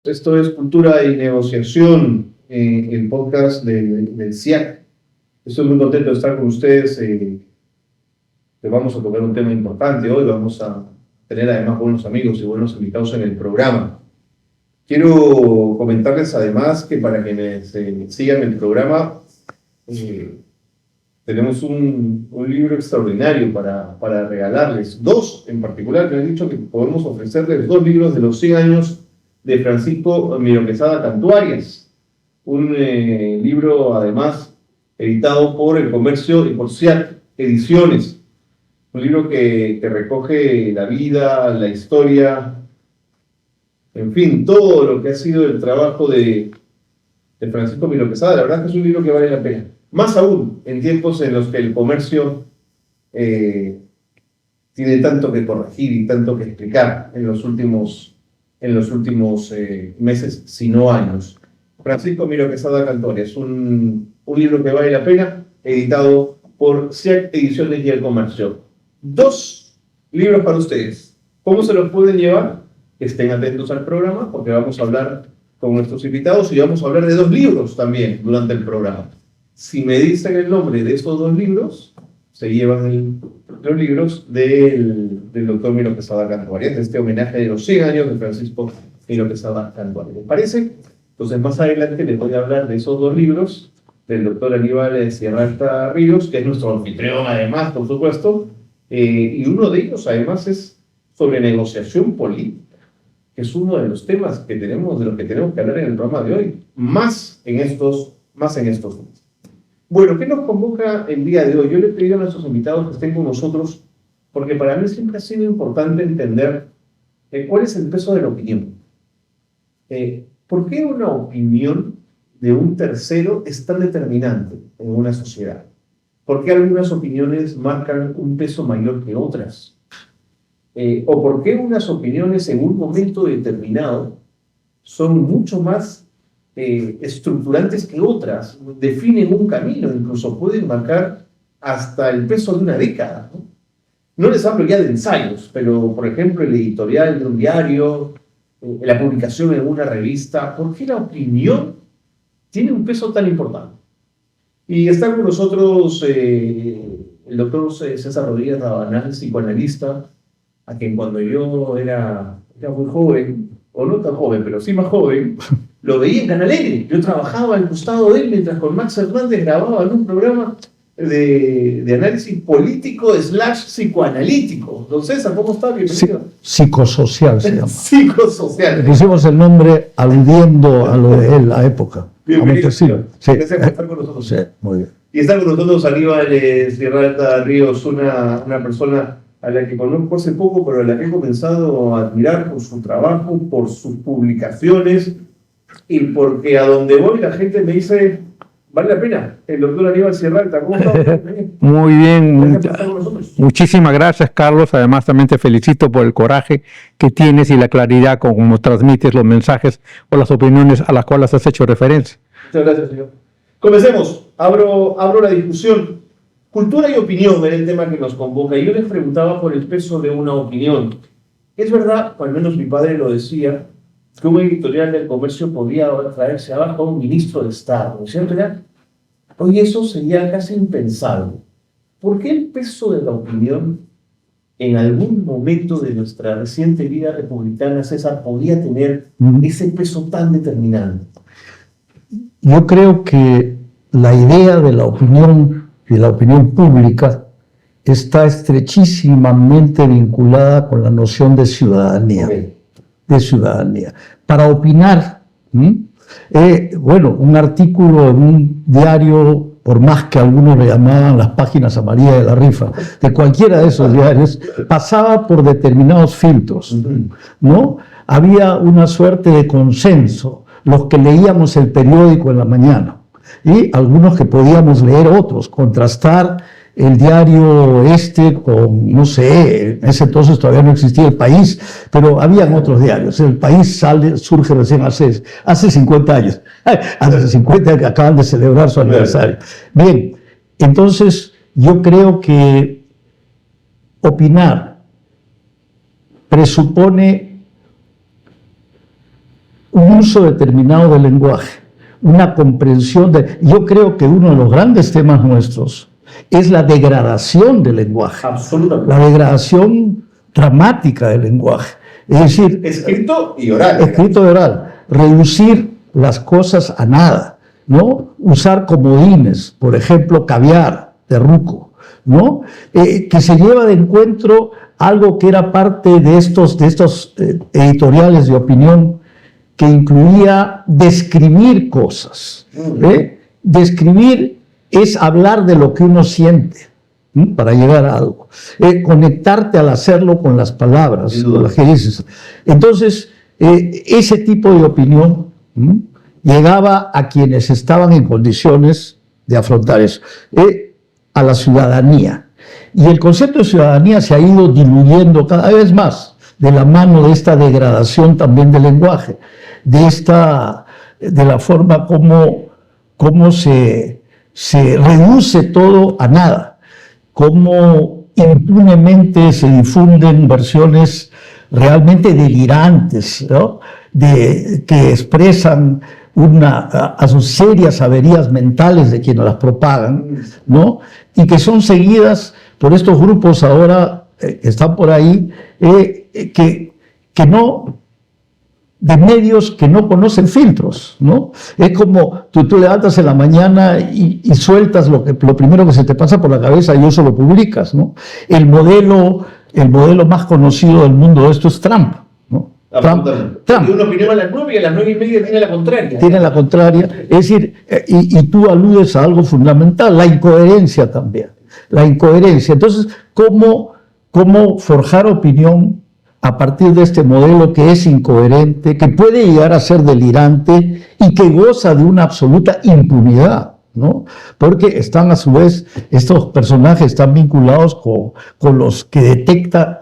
Esto es Cultura y Negociación, el podcast del CIAC. Estoy muy contento de estar con ustedes. Vamos a tocar un tema importante hoy. Vamos a tener además buenos amigos y buenos invitados en el programa. Quiero comentarles además que para quienes sigan el programa, tenemos un libro extraordinario para regalarles. Dos en particular, que me han dicho que podemos ofrecerles 2 libros de los 100 años de Francisco Miro Quesada Cantú Arias. Un libro además editado por El Comercio y por CIAC Ediciones. Un libro que recoge la vida, la historia, en fin, todo lo que ha sido el trabajo de Francisco Miro Quesada. La verdad es que es un libro que vale la pena. Más aún en tiempos en los que el comercio tiene tanto que corregir y tanto que explicar en los últimos meses, si no años. Francisco Miro Quesada Cantú Arias es un libro que vale la pena, editado por CIAC Ediciones y El Comercio. 2 libros para ustedes. ¿Cómo se los pueden llevar? Estén atentos al programa porque vamos a hablar con nuestros invitados y vamos a hablar de 2 libros también durante el programa. Si me dicen el nombre de esos 2 libros, se llevan los libros del doctor Miro Quesada Cantú Arias, de este homenaje de los 100 años de Francisco Miro Quesada Cantú Arias. ¿Les parece? Entonces, más adelante les voy a hablar de esos 2 libros del doctor Aníbal Sierra Alta Ríos, que es nuestro anfitrión además, por supuesto, y uno de ellos además es sobre negociación política, que es uno de los temas que tenemos, de los que tenemos que hablar en el programa de hoy, más en estos días. Bueno, ¿qué nos convoca el día de hoy? Yo le he pedido a nuestros invitados que estén con nosotros, porque para mí siempre ha sido importante entender cuál es el peso de la opinión. ¿Por qué una opinión de un tercero es tan determinante en una sociedad? ¿Por qué algunas opiniones marcan un peso mayor que otras? ¿O por qué unas opiniones en un momento determinado son mucho más estructurantes que otras, definen un camino, incluso pueden marcar hasta el peso de una década, ¿no? No les hablo ya de ensayos, pero por ejemplo el editorial de un diario, la publicación en una revista. ¿Por qué la opinión tiene un peso tan importante? Y está con nosotros el doctor César Rodríguez Rabanal, psicoanalista, a quien cuando yo era muy joven, o no tan joven, pero sí más joven, lo veía en Canal N. Yo trabajaba al costado de él mientras con Max Hernández grababan un programa de análisis político / psicoanalítico. Don César, ¿cómo está? Bienvenido. Psicosocial se llama. Psicosocial. Le pusimos el nombre aludiendo a lo de él, la época. Bienvenido. Sí. Gracias por estar con nosotros. Sí, muy bien. Y está con nosotros Aníbal Sierra Alta Ríos, una persona a la que conozco hace poco, pero a la que he comenzado a admirar por su trabajo, por sus publicaciones, y porque a donde voy la gente me dice, vale la pena, el doctor Aníbal Sierra Alta, ¿cómo está? Muy bien, Gracias por estar con nosotros. muchísimas gracias, Carlos. Además también te felicito por el coraje que tienes y la claridad con cómo transmites los mensajes o las opiniones a las cuales has hecho referencia. Muchas gracias, señor. Comencemos. Abro la discusión. Cultura y opinión era el tema que nos convoca. Y yo les preguntaba por el peso de una opinión. Es verdad, o al menos mi padre lo decía, que un editorial del Comercio podía traerse abajo a un ministro de Estado, ¿no es cierto? Hoy eso sería casi impensable. ¿Por qué el peso de la opinión en algún momento de nuestra reciente vida republicana, César, podía tener ese peso tan determinante? Yo creo que la idea de la opinión y la opinión pública está estrechísimamente vinculada con la noción de ciudadanía. Okay. De ciudadanía. Para opinar, un artículo en un diario, por más que algunos le llamaban las páginas amarillas de la rifa, de cualquiera de esos diarios, pasaba por determinados filtros, ¿no? Había una suerte de consenso, los que leíamos el periódico en la mañana, y algunos que podíamos leer otros, contrastar el diario con, no sé, en ese entonces todavía no existía El País, pero habían otros diarios. El País surge recién hace 50 años, hace 50 años que acaban de celebrar su aniversario. Bien, entonces yo creo que opinar presupone un uso determinado del lenguaje, una comprensión de... Yo creo que uno de los grandes temas nuestros es la degradación del lenguaje. Absolutamente. La degradación dramática del lenguaje. Es decir, Escrito y oral. escrito y oral. Reducir las cosas a nada, ¿no? Usar comodines, por ejemplo, caviar, terruco, ¿no? Que se lleva de encuentro algo que era parte de estos editoriales de opinión, que incluía describir cosas. Describir es hablar de lo que uno siente, para llegar a algo. Conectarte al hacerlo con las palabras, con las que dices. Entonces, ese tipo de opinión llegaba a quienes estaban en condiciones de afrontar eso, a la ciudadanía. Y el concepto de ciudadanía se ha ido diluyendo cada vez más de la mano de esta degradación también del lenguaje, de la forma como se reduce todo a nada, cómo impunemente se difunden versiones realmente delirantes, ¿no? Que expresan a sus serias averías mentales de quienes las propagan, ¿no? Y que son seguidas por estos grupos ahora que están por ahí, de medios que no conocen filtros, ¿no? Es como tú levantas en la mañana y sueltas lo primero que se te pasa por la cabeza y eso lo publicas, ¿no? El modelo más conocido del mundo de esto es Trump, ¿no? Trump. Tiene una opinión a las 9 y a las 9:30 tiene la contraria. Tiene la contraria. Es decir, y tú aludes a algo fundamental, la incoherencia también. La incoherencia. Entonces, ¿cómo forjar opinión a partir de este modelo que es incoherente, que puede llegar a ser delirante y que goza de una absoluta impunidad, ¿no? Porque están a su vez, estos personajes están vinculados con los que detentan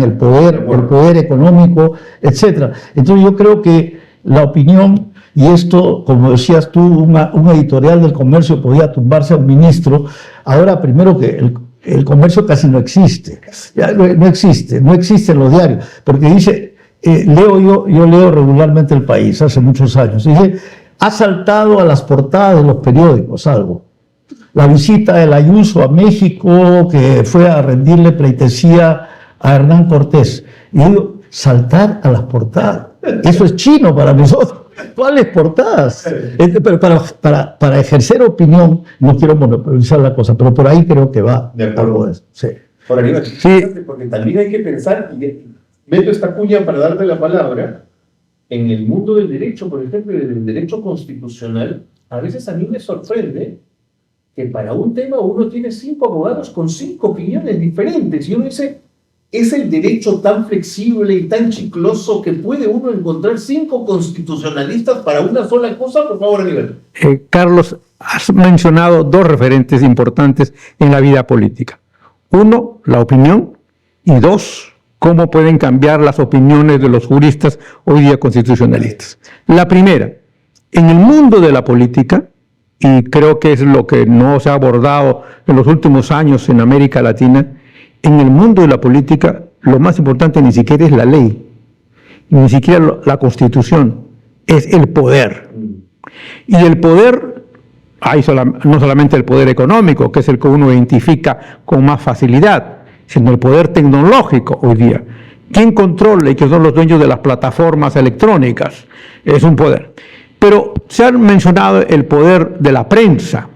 el poder económico, etc. Entonces yo creo que la opinión, y esto, como decías tú, un editorial del Comercio podía tumbarse a un ministro, ahora primero que el Comercio casi no existe, no existen los diarios, porque dice, yo leo regularmente El País hace muchos años, dice, ha saltado a las portadas de los periódicos algo. La visita del Ayuso a México, que fue a rendirle pleitesía a Hernán Cortés. Y digo, saltar a las portadas, eso es chino para nosotros. ¿Cuáles portadas? Pero para ejercer opinión, no quiero monopolizar la cosa, pero por ahí creo que va. De acuerdo. Sí. Por arriba, sí. Porque también hay que pensar, y meto esta cuña para darte la palabra, en el mundo del derecho, por ejemplo, del derecho constitucional, a veces a mí me sorprende que para un tema uno tiene 5 abogados con 5 opiniones diferentes, y uno dice, ¿es el derecho tan flexible y tan chicloso que puede uno encontrar 5 constitucionalistas para una sola cosa? Por favor, Aníbal. Carlos, has mencionado 2 referentes importantes en la vida política. 1, la opinión, y 2, cómo pueden cambiar las opiniones de los juristas hoy día constitucionalistas. La primera, en el mundo de la política, y creo que es lo que no se ha abordado en los últimos años en América Latina, en el mundo de la política lo más importante ni siquiera es la ley, ni siquiera la Constitución, es el poder. Y el poder, hay no solamente el poder económico, que es el que uno identifica con más facilidad, sino el poder tecnológico hoy día. ¿Quién controla y quién son los dueños de las plataformas electrónicas? Es un poder. Pero se ha mencionado el poder de la prensa.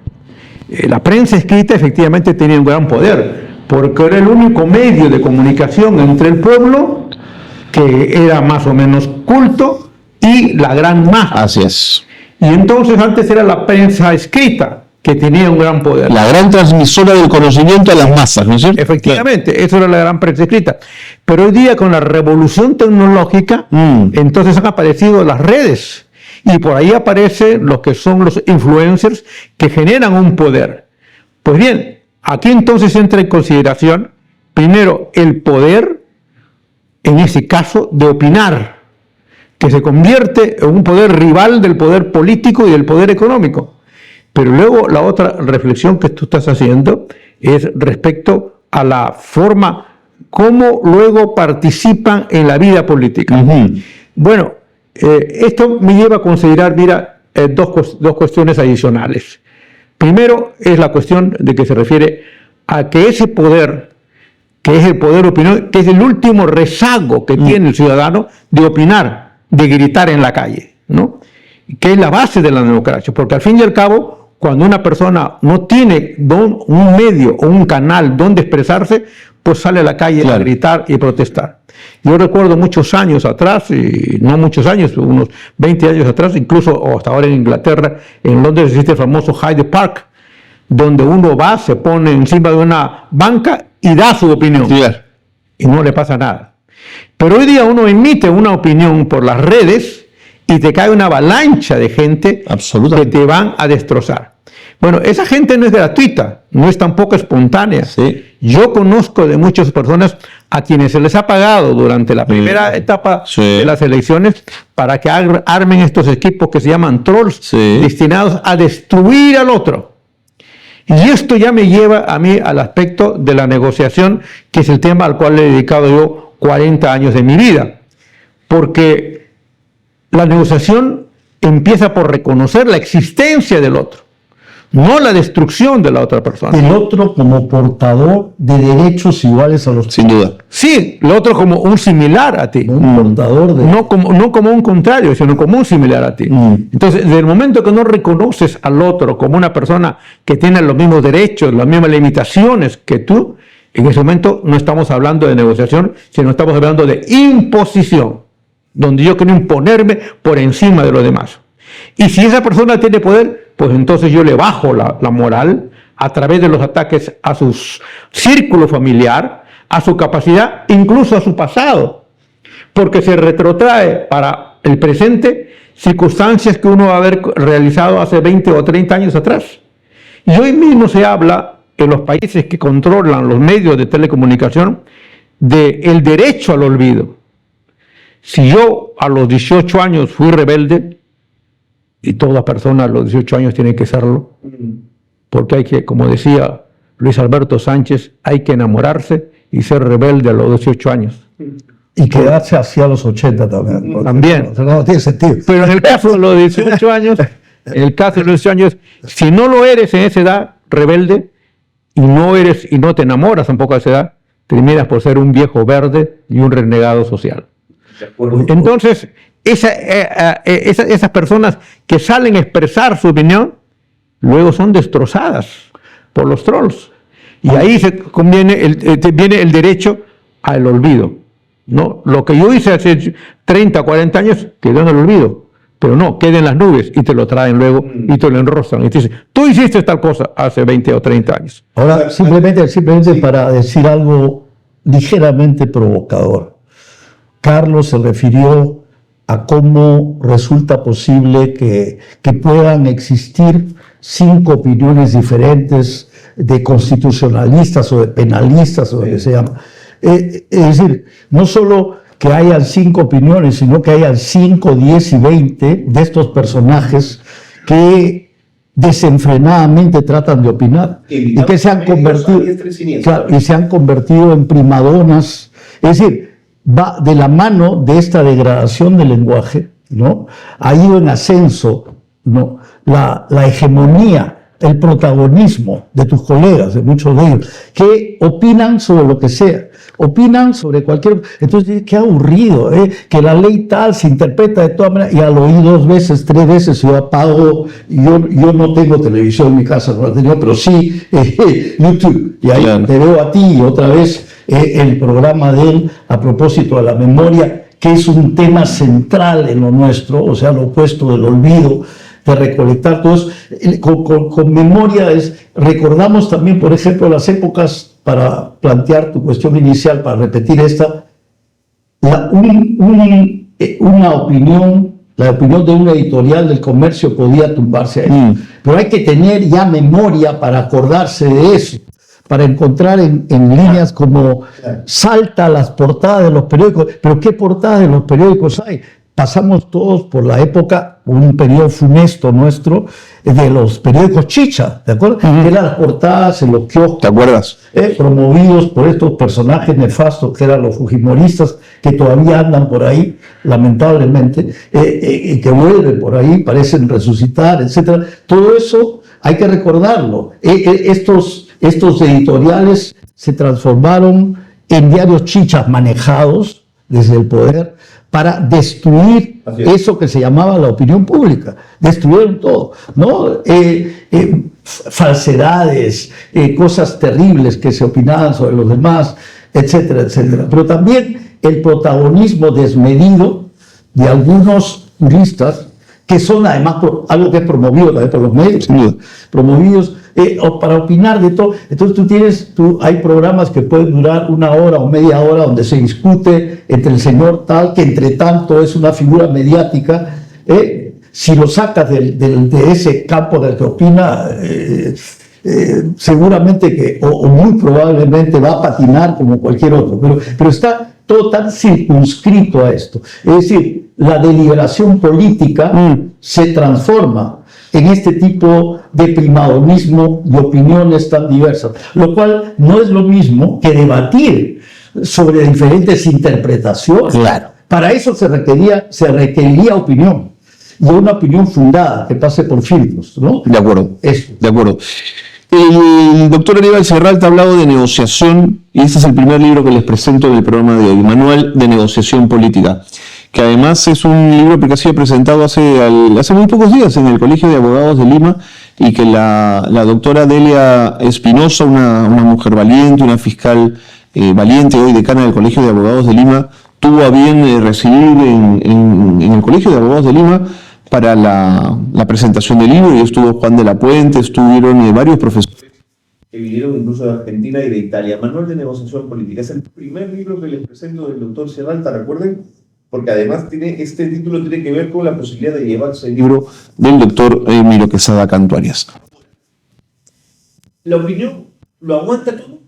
La prensa escrita efectivamente tenía un gran poder, porque era el único medio de comunicación entre el pueblo, que era más o menos culto, y la gran masa. Así es. Y entonces antes era la prensa escrita, que tenía un gran poder. La gran transmisora del conocimiento a las masas, ¿no es cierto? Efectivamente, eso era la gran prensa escrita. Pero hoy día con la revolución tecnológica, entonces han aparecido las redes, y por ahí aparecen los que son los influencers que generan un poder. Pues bien, aquí entonces entra en consideración, primero, el poder, en ese caso, de opinar, que se convierte en un poder rival del poder político y del poder económico. Pero luego la otra reflexión que tú estás haciendo es respecto a la forma como luego participan en la vida política. Bueno, Esto me lleva a considerar, mira, dos cuestiones adicionales. Primero es la cuestión de que se refiere a que ese poder, que es el poder de opinión, que es el último rezago que tiene el ciudadano de opinar, de gritar en la calle, ¿no? Que es la base de la democracia, porque al fin y al cabo, cuando una persona no tiene un medio o un canal donde expresarse, pues sale a la calle a gritar y protestar. Yo recuerdo muchos años atrás, y no muchos años, unos 20 años atrás, incluso o hasta ahora en Inglaterra, en Londres existe el famoso Hyde Park, donde uno va, se pone encima de una banca y da su opinión. Y no le pasa nada. Pero hoy día uno emite una opinión por las redes y te cae una avalancha de gente que te van a destrozar. Bueno, esa gente no es gratuita, no es tampoco espontánea. Sí. Yo conozco de muchas personas a quienes se les ha pagado durante la primera etapa de las elecciones para que armen estos equipos que se llaman trolls, destinados a destruir al otro. Y esto ya me lleva a mí al aspecto de la negociación, que es el tema al cual le he dedicado yo 40 años de mi vida. Porque la negociación empieza por reconocer la existencia del otro, no la destrucción de la otra persona. El otro como portador de derechos iguales a los Sin duda. Sí, el otro como un similar a ti. Un portador de... No como un contrario, sino como un similar a ti. Entonces, desde el momento que no reconoces al otro como una persona que tiene los mismos derechos, las mismas limitaciones que tú, en ese momento no estamos hablando de negociación, sino estamos hablando de imposición, donde yo quiero imponerme por encima de los demás. Y si esa persona tiene poder, pues entonces yo le bajo la moral a través de los ataques a su círculo familiar, a su capacidad, incluso a su pasado, porque se retrotrae para el presente circunstancias que uno va a haber realizado hace 20 o 30 años atrás. Y hoy mismo se habla en los países que controlan los medios de telecomunicación del derecho al olvido. Si yo a los 18 años fui rebelde, y toda persona a los 18 años tiene que serlo, porque hay que, como decía Luis Alberto Sánchez, hay que enamorarse y ser rebelde a los 18 años. Y quedarse hacia los 80 también. También. No tiene sentido. Pero en el caso de los 18 años, si no lo eres en esa edad rebelde, y no te enamoras tampoco a esa edad, terminas por ser un viejo verde y un renegado social. Entonces, esas personas que salen a expresar su opinión, luego son destrozadas por los trolls. Y ahí viene el derecho al olvido, ¿no? Lo que yo hice hace 30, 40 años quedó en el olvido, pero no, queda en las nubes y te lo traen luego y te lo enrostran. Y te dicen, tú hiciste tal cosa hace 20 o 30 años. Ahora, simplemente para decir algo ligeramente provocador. Carlos se refirió a cómo resulta posible que puedan existir 5 opiniones diferentes de constitucionalistas o de penalistas o lo que se llama. Es decir, no solo que hayan 5 opiniones, sino que hayan 5, 10 y 20 de estos personajes que desenfrenadamente tratan de opinar y que se han convertido en primadonas. Es decir, va de la mano de esta degradación del lenguaje, ¿no? Ha ido en ascenso, ¿no? La hegemonía, el protagonismo de tus colegas, de muchos de ellos, que opinan sobre lo que sea, opinan sobre cualquier... Entonces, qué aburrido, que la ley tal se interpreta de todas maneras, y ya lo oí 2 veces, 3 veces, yo apago, yo no tengo televisión en mi casa, no la tengo, pero sí YouTube, y ahí te veo a ti, y otra vez el programa de él, a propósito de la memoria, que es un tema central en lo nuestro, o sea, lo opuesto del olvido, de recolectar todos. Con memoria recordamos también, por ejemplo, las épocas, para plantear tu cuestión inicial, para repetir esta, la opinión de un editorial del Comercio podía tumbarse ahí. Pero hay que tener ya memoria para acordarse de eso, para encontrar en líneas como salta las portadas de los periódicos. ¿Pero qué portadas de los periódicos hay? Pasamos todos por la época, un periodo funesto nuestro, de los periódicos chicha, ¿de acuerdo? Que eran las portadas en los kioscos. ¿Te acuerdas? Promovidos por estos personajes nefastos que eran los fujimoristas, que todavía andan por ahí, lamentablemente, que vuelven por ahí, parecen resucitar, etc. Todo eso hay que recordarlo. Estos editoriales se transformaron en diarios chichas manejados desde el poder para destruir eso que se llamaba la opinión pública. Destruyeron todo, ¿no? Falsedades, cosas terribles que se opinaban sobre los demás, etcétera, etcétera. Pero también el protagonismo desmedido de algunos juristas, que son además algo que es promovido también por los medios, promovidos para opinar de todo. Entonces hay programas que pueden durar 1 hora o media hora donde se discute entre el señor tal, que entre tanto es una figura mediática. Si lo sacas de ese campo del que opina, seguramente o muy probablemente va a patinar como cualquier otro, pero está todo tan circunscrito a esto. Es decir, la deliberación política se transforma en este tipo de primadonismo de opiniones tan diversas, lo cual no es lo mismo que debatir sobre diferentes interpretaciones. Claro. Para eso se requeriría opinión, y una opinión fundada, que pase por filtros, ¿no? De acuerdo. Eso. De acuerdo. El doctor Aníbal Serralta ha hablado de negociación, y este es el primer libro que les presento en el programa de hoy, Manual de Negociación Política, que además es un libro que ha sido presentado hace muy pocos días en el Colegio de Abogados de Lima, y que la doctora Delia Espinosa, una mujer valiente, una fiscal valiente, hoy decana del Colegio de Abogados de Lima, tuvo a bien recibir en el Colegio de Abogados de Lima para la presentación del libro, y estuvo Juan de la Puente, estuvieron varios profesores que vinieron incluso de Argentina y de Italia. Manual de Negociación Política. Es el primer libro que les presento del doctor Serralta, recuerden, porque además este título tiene que ver con la posibilidad de llevarse el libro del doctor Emilio Quesada Canto Arias. ¿La opinión lo aguanta todo?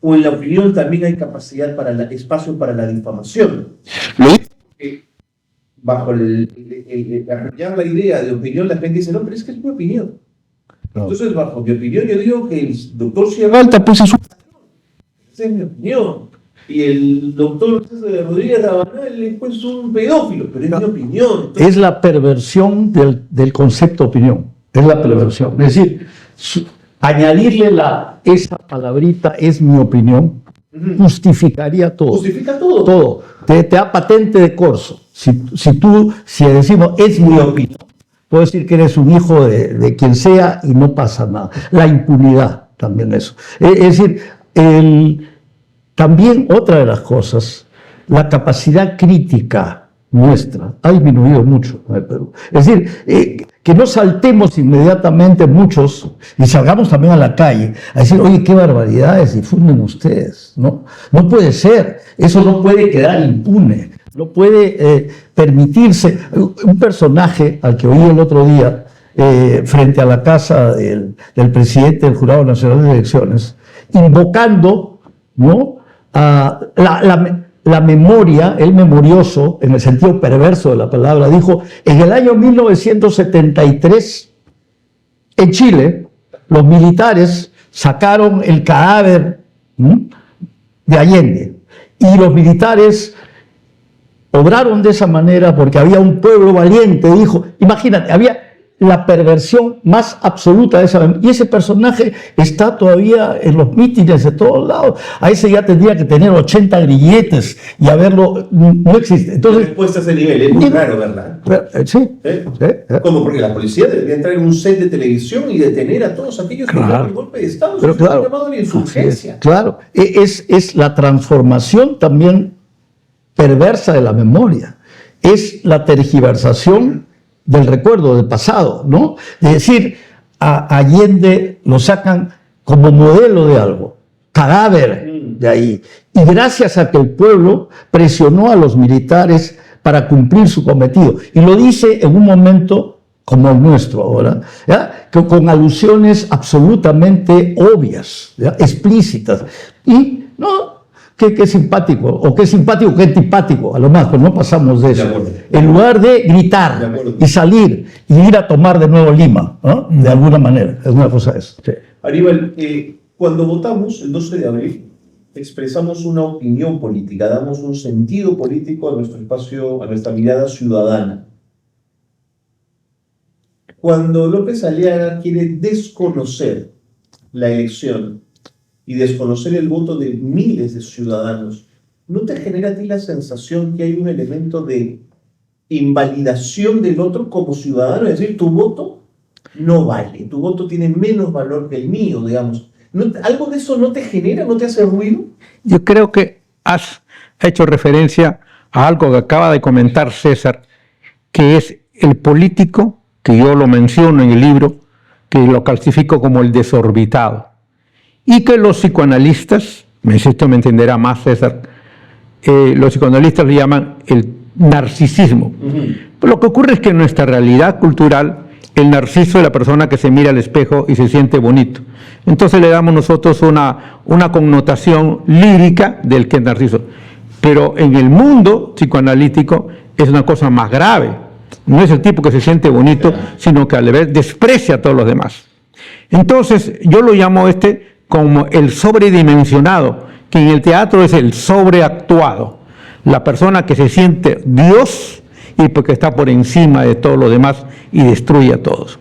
¿O en la opinión también hay capacidad espacio para la difamación? Lo digo bajo apoyar la idea de opinión, la gente dice, no, pero es que es mi opinión. No. Entonces, bajo mi opinión, yo digo que el doctor Serralta, pues es mi opinión. Y el doctor Rodríguez Rabanal, pues es un pedófilo, pero es mi opinión. Entonces, es la perversión del concepto opinión. Es la perversión. Es decir, añadirle esa palabrita, es mi opinión, justificaría todo. Justifica todo. Todo. Te da patente de corso. Si decimos, es mi opinión, puedo decir que eres un hijo de quien sea y no pasa nada. La impunidad, también eso. Es decir, también otra de las cosas, la capacidad crítica nuestra ha disminuido mucho en el Perú. Es decir, que no saltemos inmediatamente muchos y salgamos también a la calle a decir, oye, qué barbaridades difunden ustedes, ¿no? No puede ser, eso no puede quedar impune, no puede permitirse. Un personaje al que oí el otro día frente a la casa del presidente del Jurado Nacional de Elecciones, invocando, ¿no?, a la memoria, el memorioso, en el sentido perverso de la palabra, dijo, en el año 1973, en Chile, los militares sacaron el cadáver de Allende, y los militares obraron de esa manera porque había un pueblo valiente, dijo, imagínate, había la perversión más absoluta de esa. Y ese personaje está todavía en los mítines de todos lados. A ese ya tendría que tener 80 grilletes y haberlo. No existe. Entonces, respuesta a ese nivel es muy raro, ¿verdad? Sí. Como porque la policía debería entrar en un set de televisión y detener a todos aquellos que dan el golpe de Estado. Pero eso es llamado a la insurgencia. Claro, es la transformación también perversa de la memoria. Es la tergiversación del recuerdo, del pasado, ¿no? Es decir, a Allende lo sacan como modelo de algo, cadáver de ahí. Y gracias a que el pueblo presionó a los militares para cumplir su cometido. Y lo dice en un momento como el nuestro ahora, ¿ya?, que con alusiones absolutamente obvias, ¿ya?, explícitas. Y no... Qué simpático, o qué simpático, qué antipático, a lo más, pero no pasamos de eso. En lugar de gritar y salir y ir a tomar de nuevo Lima, ¿no?, de alguna manera, es una cosa eso. Sí. Aníbal, cuando votamos el 12 de abril, expresamos una opinión política, damos un sentido político a nuestro espacio, a nuestra mirada ciudadana. Cuando López Aliaga quiere desconocer la elección y desconocer el voto de miles de ciudadanos, ¿no te genera a ti la sensación que hay un elemento de invalidación del otro como ciudadano? Es decir, tu voto no vale, tu voto tiene menos valor que el mío, digamos. ¿Algo de eso no te genera, no te hace ruido? Yo creo que has hecho referencia a algo que acaba de comentar César, que es el político, que yo lo menciono en el libro, que lo clasifico como el desorbitado, y que los psicoanalistas, esto me entenderá más César, los psicoanalistas le llaman el narcisismo. Lo que ocurre es que en nuestra realidad cultural, el narciso es la persona que se mira al espejo y se siente bonito. Entonces le damos nosotros una connotación lírica del que es narciso. Pero en el mundo psicoanalítico es una cosa más grave. No es el tipo que se siente bonito, sino que a la vez desprecia a todos los demás. Entonces yo lo llamo como el sobredimensionado, que en el teatro es el sobreactuado. La persona que se siente Dios y porque está por encima de todo lo demás y destruye a todos.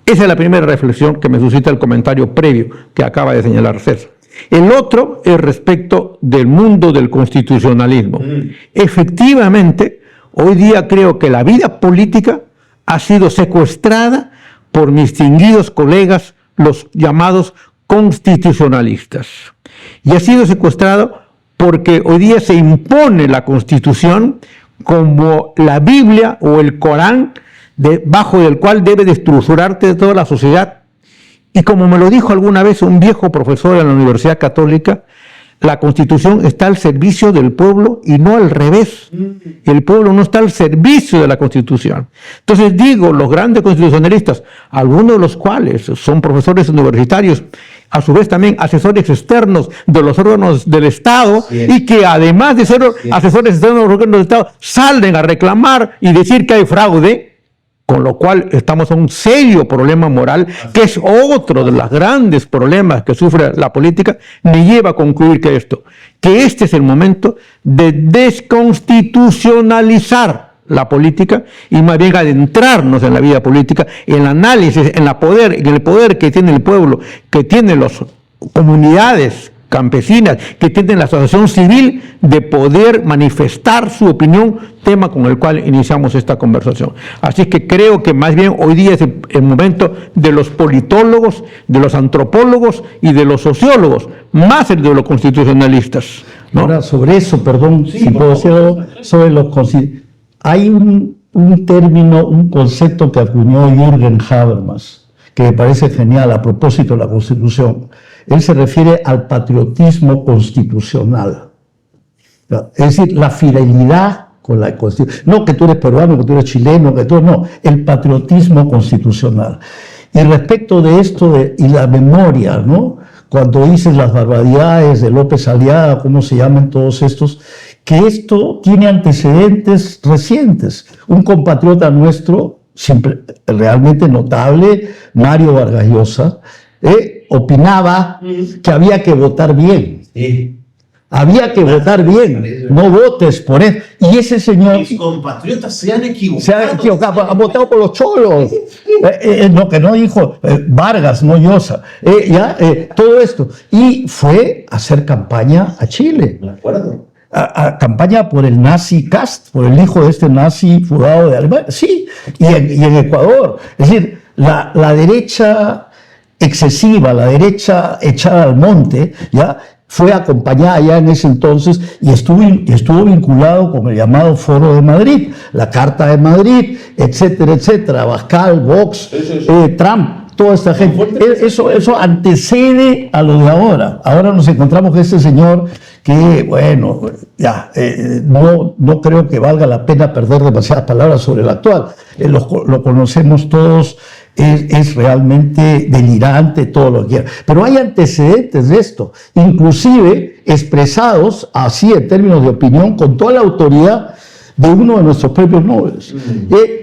Esa es la primera reflexión que me suscita el comentario previo que acaba de señalar César. El otro es respecto del mundo del constitucionalismo. Efectivamente, hoy día creo que la vida política ha sido secuestrada por mis distinguidos colegas, los llamados constitucionalistas. Y ha sido secuestrado porque hoy día se impone la Constitución como la Biblia o el Corán, debajo del cual debe de estructurarte de toda la sociedad. Y como me lo dijo alguna vez un viejo profesor en la Universidad Católica, la Constitución está al servicio del pueblo y no al revés. El pueblo no está al servicio de la Constitución. Entonces digo, los grandes constitucionalistas, algunos de los cuales son profesores universitarios, a su vez también asesores externos de los órganos del Estado, y que además de ser asesores externos de los órganos del Estado, salen a reclamar y decir que hay fraude, con lo cual estamos en un serio problema moral, que es otro de los grandes problemas que sufre la política. Me lleva a concluir que este es el momento de desconstitucionalizar la política y más bien adentrarnos en la vida política, en el análisis, en el poder que tiene el pueblo, que tienen las comunidades campesinas, que tienen la asociación civil, de poder manifestar su opinión, tema con el cual iniciamos esta conversación. Así que creo que más bien hoy día es el momento de los politólogos, de los antropólogos y de los sociólogos, más el de los constitucionalistas, ¿no? Ahora, sobre eso, perdón, si puedo decir algo, sobre los constitucionalistas. Hay un término, un concepto que acuñó Jürgen Habermas, que me parece genial a propósito de la Constitución. Él se refiere al patriotismo constitucional. Es decir, la fidelidad con la Constitución. No que tú eres peruano, que tú eres chileno, que tú no. El patriotismo constitucional. Y respecto de esto y la memoria, ¿no? Cuando dices las barbaridades de López Aliaga, cómo se llaman todos estos, que esto tiene antecedentes recientes. Un compatriota nuestro, siempre, realmente notable, Mario Vargas Llosa, opinaba que había que votar bien. Había que votar bien, no votes por él. Y ese señor... Mis compatriotas se han equivocado. Se han equivocado, han votado por los cholos. Lo que no dijo Vargas, no Llosa. Todo esto. Y fue a hacer campaña a Chile. ¿De acuerdo? A campaña por el nazi Kast, por el hijo de este nazi fugado de Alemania. Sí, y en Ecuador. Es decir, la derecha excesiva, la derecha echada al monte, ¿ya? Fue acompañada ya en ese entonces y estuvo vinculado con el llamado Foro de Madrid, la Carta de Madrid, etcétera, etcétera, Abascal, Vox, Trump, toda esta gente. Eso antecede a lo de ahora. Ahora nos encontramos con este señor que, bueno, ya, no creo que valga la pena perder demasiadas palabras sobre el actual. Lo conocemos todos. Es realmente delirante todo lo que quiera. Pero hay antecedentes de esto, inclusive expresados así en términos de opinión con toda la autoridad de uno de nuestros propios nobles,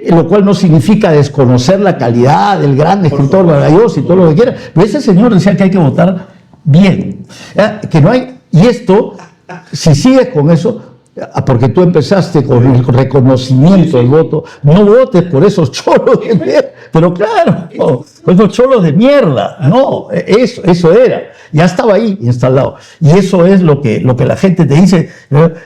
lo cual no significa desconocer la calidad del gran escritor Vargas Llosa y todo lo que quiera, pero ese señor decía que hay que votar bien, que no hay Y esto, si sigues con eso, porque tú empezaste con el reconocimiento del voto, no votes por esos cholos de mierda. Pero claro, por esos cholos de mierda. No, eso era. Ya estaba ahí instalado. Y eso es lo que la gente te dice.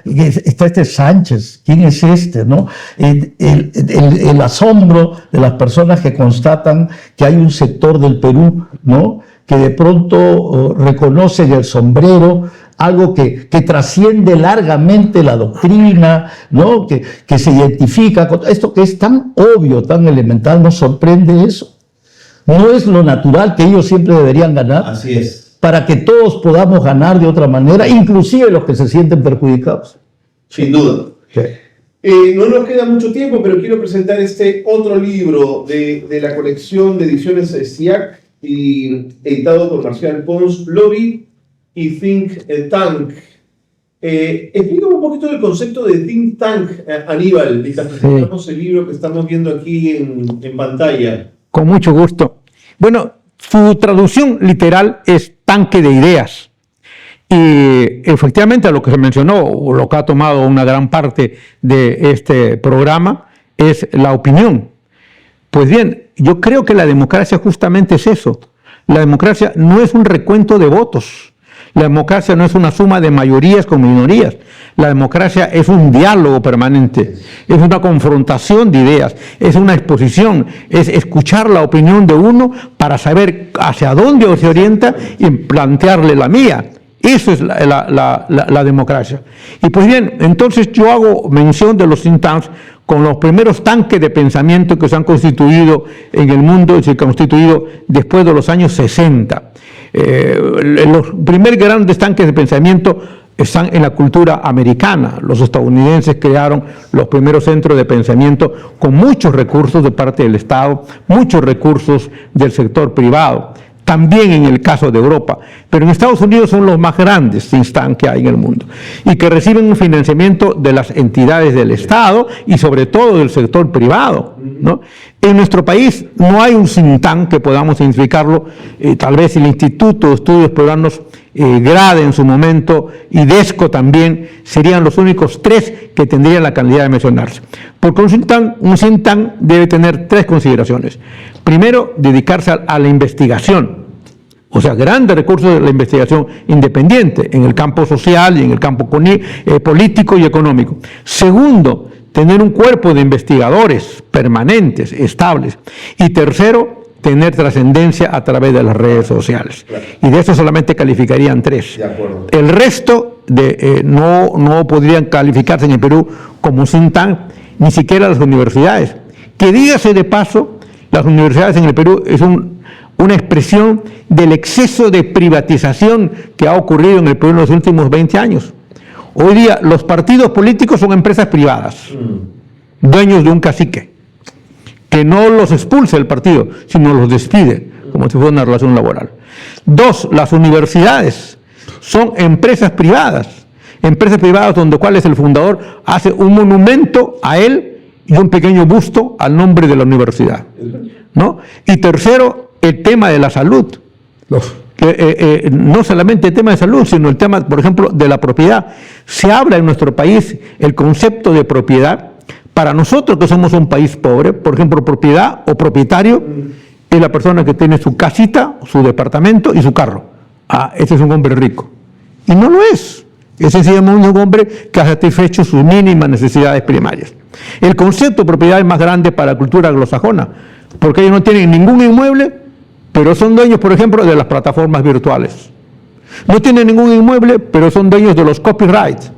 Está este Sánchez, ¿quién es este? ¿No? El asombro de las personas que constatan que hay un sector del Perú, ¿no?, que de pronto reconoce en el sombrero algo que trasciende largamente la doctrina, ¿no?, que se identifica con esto que es tan obvio, tan elemental. ¿Nos sorprende eso? ¿No es lo natural que ellos siempre deberían ganar? Así es. Para que todos podamos ganar de otra manera, inclusive los que se sienten perjudicados. Sin duda. Sí. No nos queda mucho tiempo, pero quiero presentar este otro libro de la colección de ediciones SIAC, y editado por Marcial Pons, Lobby y Think Tank. Explícame un poquito el concepto de Think Tank, Aníbal, mientras presentamos el libro que estamos viendo aquí en pantalla. Con mucho gusto. Bueno, su traducción literal es tanque de ideas. Y efectivamente a lo que se mencionó, o lo que ha tomado una gran parte de este programa, es la opinión. Pues bien, yo creo que la democracia justamente es eso. La democracia no es un recuento de votos. La democracia no es una suma de mayorías con minorías. La democracia es un diálogo permanente, es una confrontación de ideas, es una exposición, es escuchar la opinión de uno para saber hacia dónde se orienta y plantearle la mía. Eso es la democracia. Y pues bien, entonces yo hago mención de los think tanks con los primeros tanques de pensamiento que se han constituido en el mundo y se han constituido después de los años 60. Los primeros grandes tanques de pensamiento están en la cultura americana. Los estadounidenses crearon los primeros centros de pensamiento con muchos recursos de parte del Estado, muchos recursos del sector privado. También en el caso de Europa, pero en Estados Unidos son los más grandes think tanks que hay en el mundo y que reciben un financiamiento de las entidades del Estado y sobre todo del sector privado, ¿no? En nuestro país no hay un think tank que podamos identificarlo, tal vez el Instituto de Estudios Peruanos, GRADE en su momento y DESCO también serían los únicos tres que tendrían la calidad de mencionarse. Porque un think tank debe tener tres consideraciones. Primero, dedicarse a la investigación, o sea, grandes recursos de la investigación independiente en el campo social y en el campo político y económico. Segundo, tener un cuerpo de investigadores permanentes, estables. Y tercero, tener trascendencia a través de las redes sociales. Claro. Y de eso solamente calificarían tres. El resto no podrían calificarse en el Perú como think tank, ni siquiera las universidades. Que dígase de paso, las universidades en el Perú es una expresión del exceso de privatización que ha ocurrido en el Perú en los últimos 20 años. Hoy día los partidos políticos son empresas privadas, dueños de un cacique, que no los expulsa el partido, sino los despide, como si fuera una relación laboral. Dos, las universidades son empresas privadas donde cuál es el fundador, hace un monumento a él y un pequeño busto al nombre de la universidad, ¿no? Y tercero, el tema de la salud. No solamente el tema de salud, sino el tema, por ejemplo, de la propiedad. Se habla en nuestro país el concepto de propiedad. Para nosotros que somos un país pobre, por ejemplo, propiedad o propietario es la persona que tiene su casita, su departamento y su carro. Ese es un hombre rico. Y no lo es. Es sencillamente un hombre que ha satisfecho sus mínimas necesidades primarias. El concepto de propiedad es más grande para la cultura anglosajona, porque ellos no tienen ningún inmueble, pero son dueños, por ejemplo, de las plataformas virtuales. No tienen ningún inmueble, pero son dueños de los copyrights.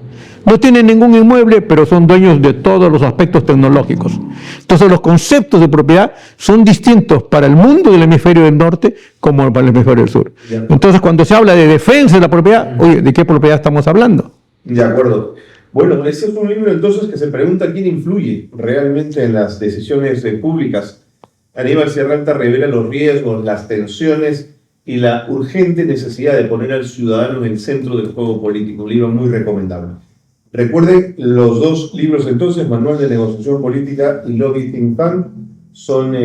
No tienen ningún inmueble, pero son dueños de todos los aspectos tecnológicos. Entonces los conceptos de propiedad son distintos para el mundo del hemisferio del norte como para el hemisferio del sur. Entonces cuando se habla de defensa de la propiedad, oye, ¿de qué propiedad estamos hablando? De acuerdo. Bueno, ese es un libro entonces que se pregunta quién influye realmente en las decisiones públicas. Aníbal Serralta revela los riesgos, las tensiones y la urgente necesidad de poner al ciudadano en el centro del juego político. Un libro muy recomendable. Recuerden, los dos libros entonces, Manual de Negociación Política y Lobby Think Tank, son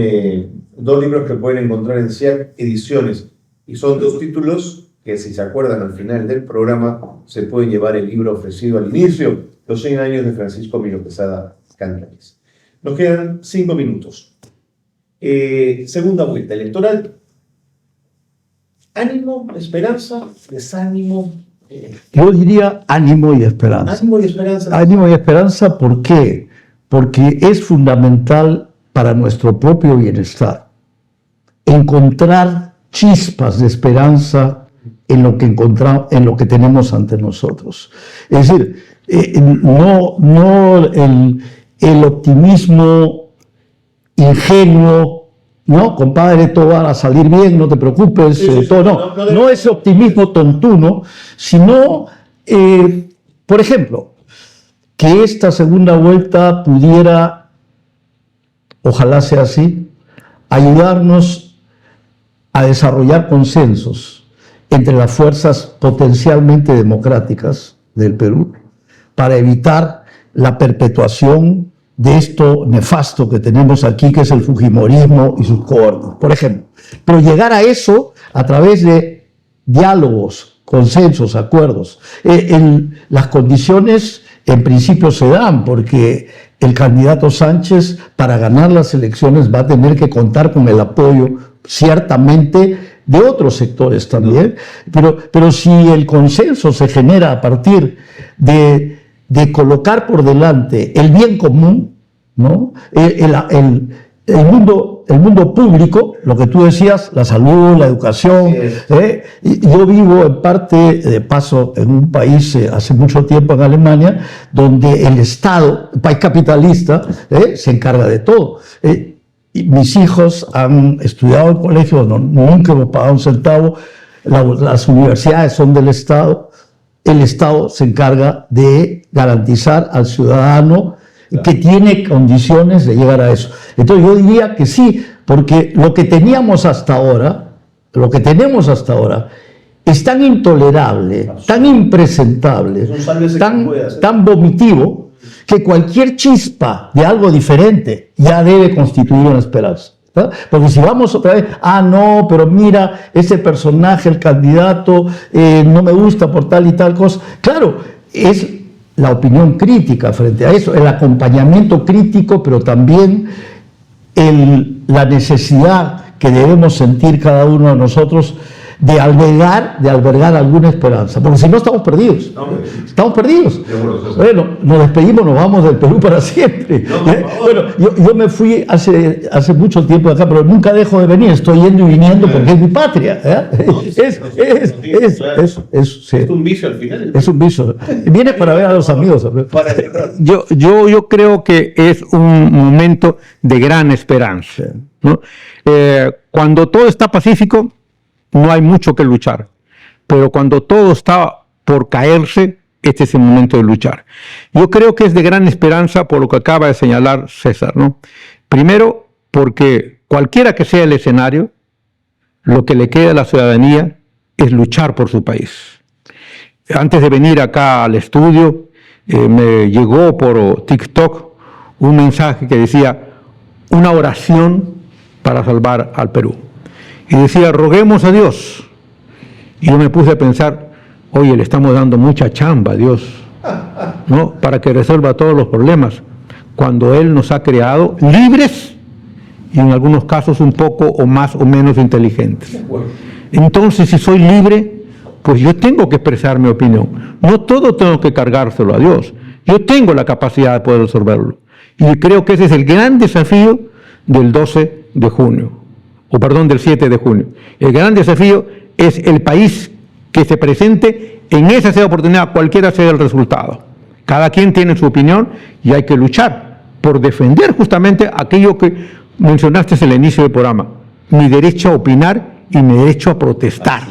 dos libros que pueden encontrar en SIAC Ediciones y son dos títulos que si se acuerdan al final del programa, se pueden llevar el libro ofrecido al inicio, Los 100 años de Francisco Miro Quesada Cantares. Nos quedan 5 minutos. Segunda vuelta electoral. ¿Ánimo, esperanza, desánimo? Yo diría ánimo y esperanza. Ánimo y esperanza. Ánimo y esperanza, ¿por qué? Porque es fundamental para nuestro propio bienestar encontrar chispas de esperanza en lo que tenemos ante nosotros. Es decir, no el optimismo ingenuo, ¿no? Compadre, todo va a salir bien, no te preocupes, Sí, todo, no ese optimismo tontuno, sino, por ejemplo, que esta segunda vuelta pudiera, ojalá sea así, ayudarnos a desarrollar consensos entre las fuerzas potencialmente democráticas del Perú para evitar la perpetuación de esto nefasto que tenemos aquí, que es el fujimorismo y sus cohortes, por ejemplo. Pero llegar a eso a través de diálogos, consensos, acuerdos. Las condiciones en principio se dan porque el candidato Sánchez, para ganar las elecciones, va a tener que contar con el apoyo ciertamente de otros sectores también, pero si el consenso se genera a partir de colocar por delante el bien común, ¿no? El mundo público, lo que tú decías, la salud, la educación. Yo vivo en parte de paso en un país hace mucho tiempo en Alemania, donde el Estado, el país capitalista, se encarga de todo. Y mis hijos han estudiado en colegios, nunca hemos pagado un centavo, las universidades son del Estado, el Estado se encarga de garantizar al ciudadano que tiene condiciones de llegar a eso. Entonces yo diría que sí, porque lo que tenemos hasta ahora, es tan intolerable, tan impresentable, tan vomitivo, que cualquier chispa de algo diferente ya debe constituir una esperanza. ¿No? Porque si vamos otra vez, no, pero mira, ese personaje, el candidato, no me gusta por tal y tal cosa. Claro, es la opinión crítica frente a eso, el acompañamiento crítico, pero también la necesidad que debemos sentir cada uno de nosotros de albergar alguna esperanza, porque si no estamos perdidos. Estamos perdidos. Bueno, nos despedimos, nos vamos del Perú para siempre. Bueno, yo me fui hace mucho tiempo de acá, pero nunca dejo de venir, estoy yendo y viniendo porque es mi patria. Es un vicio al final. Es un vicio. Vienes para ver a los amigos. Yo creo que es un momento de gran esperanza, ¿no? Cuando todo está pacífico, no hay mucho que luchar, pero cuando todo está por caerse, este es el momento de luchar. Yo creo que es de gran esperanza por lo que acaba de señalar César, ¿no? Primero, porque cualquiera que sea el escenario, lo que le queda a la ciudadanía es luchar por su país. Antes de venir acá al estudio, me llegó por TikTok un mensaje que decía una oración para salvar al Perú. Y decía, roguemos a Dios. Y yo me puse a pensar, oye, le estamos dando mucha chamba a Dios, ¿no? Para que resuelva todos los problemas, cuando Él nos ha creado libres y en algunos casos un poco o más o menos inteligentes. Entonces, si soy libre, pues yo tengo que expresar mi opinión. No todo tengo que cargárselo a Dios. Yo tengo la capacidad de poder resolverlo. Y creo que ese es el gran desafío del 12 de junio. Del 7 de junio. El gran desafío es el país que se presente en esa sea oportunidad, cualquiera sea el resultado. Cada quien tiene su opinión y hay que luchar por defender justamente aquello que mencionaste en el inicio del programa, mi derecho a opinar y mi derecho a protestar,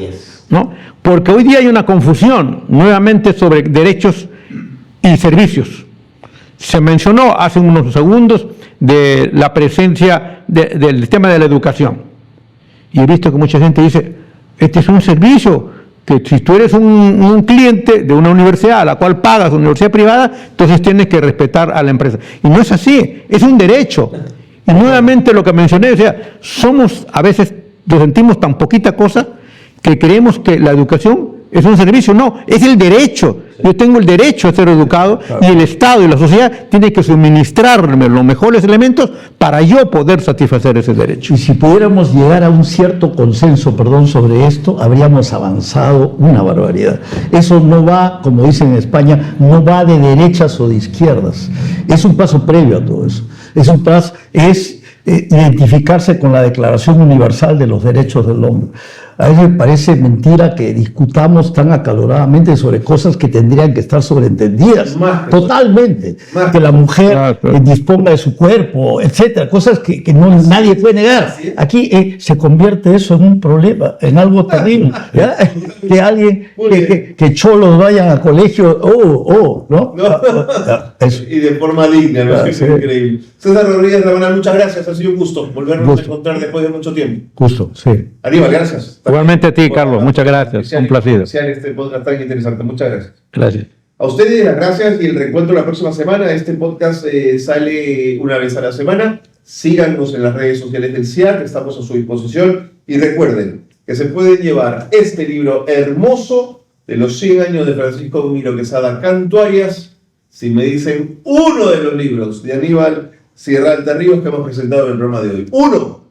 ¿no? Porque hoy día hay una confusión nuevamente sobre derechos y servicios. Se mencionó hace unos segundos de la presencia del tema de la educación. Y he visto que mucha gente dice, este es un servicio, que si tú eres un cliente de una universidad a la cual pagas, una universidad privada, entonces tienes que respetar a la empresa. Y no es así, es un derecho. Y nuevamente lo que mencioné, o sea, a veces nos sentimos tan poquita cosa que creemos que la educación es un servicio. No, es el derecho. Yo tengo el derecho a ser educado y el Estado y la sociedad tienen que suministrarme los mejores elementos para yo poder satisfacer ese derecho. Y si pudiéramos llegar a un cierto consenso, sobre esto, habríamos avanzado una barbaridad. Eso no va, como dicen en España, no va de derechas o de izquierdas. Es un paso previo a todo eso. Es identificarse con la Declaración Universal de los Derechos del Hombre. A veces me parece mentira que discutamos tan acaloradamente sobre cosas que tendrían que estar sobreentendidas. Totalmente. Que la mujer disponga de su cuerpo, etcétera. Cosas que nadie puede negar. Aquí se convierte eso en un problema, en algo terrible. ¿Ya? Que alguien, que cholos vayan a colegio, ¿no? Eso. Y de forma digna, ¿no? Es increíble. César Rodríguez Rabanal, muchas gracias. Ha sido un gusto volvernos a encontrar después de mucho tiempo. Gusto, sí. Aníbal, gracias. Igualmente a ti, Carlos. Muchas gracias. Un placer. Este podcast tan interesante. Muchas gracias. Gracias. A ustedes las gracias y el reencuentro la próxima semana. Este podcast sale una vez a la semana. Síganos en las redes sociales del CIAC, estamos a su disposición. Y recuerden que se pueden llevar este libro hermoso de los 100 años de Francisco Miro Quesada Canto Arias si me dicen uno de los libros de Aníbal Sierra Altarríos que hemos presentado en el programa de hoy. ¡Uno!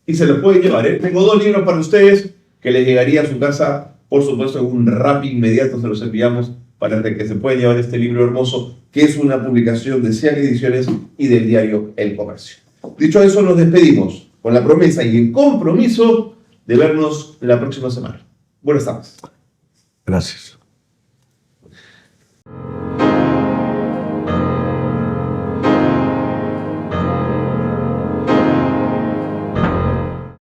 Y se los pueden llevar. Tengo 2 libros para ustedes que les llegaría a su casa, por supuesto, en un rap inmediato se los enviamos para que se puedan llevar este libro hermoso, que es una publicación de CIAC Ediciones y del diario El Comercio. Dicho eso, nos despedimos con la promesa y el compromiso de vernos la próxima semana. Buenas tardes. Gracias.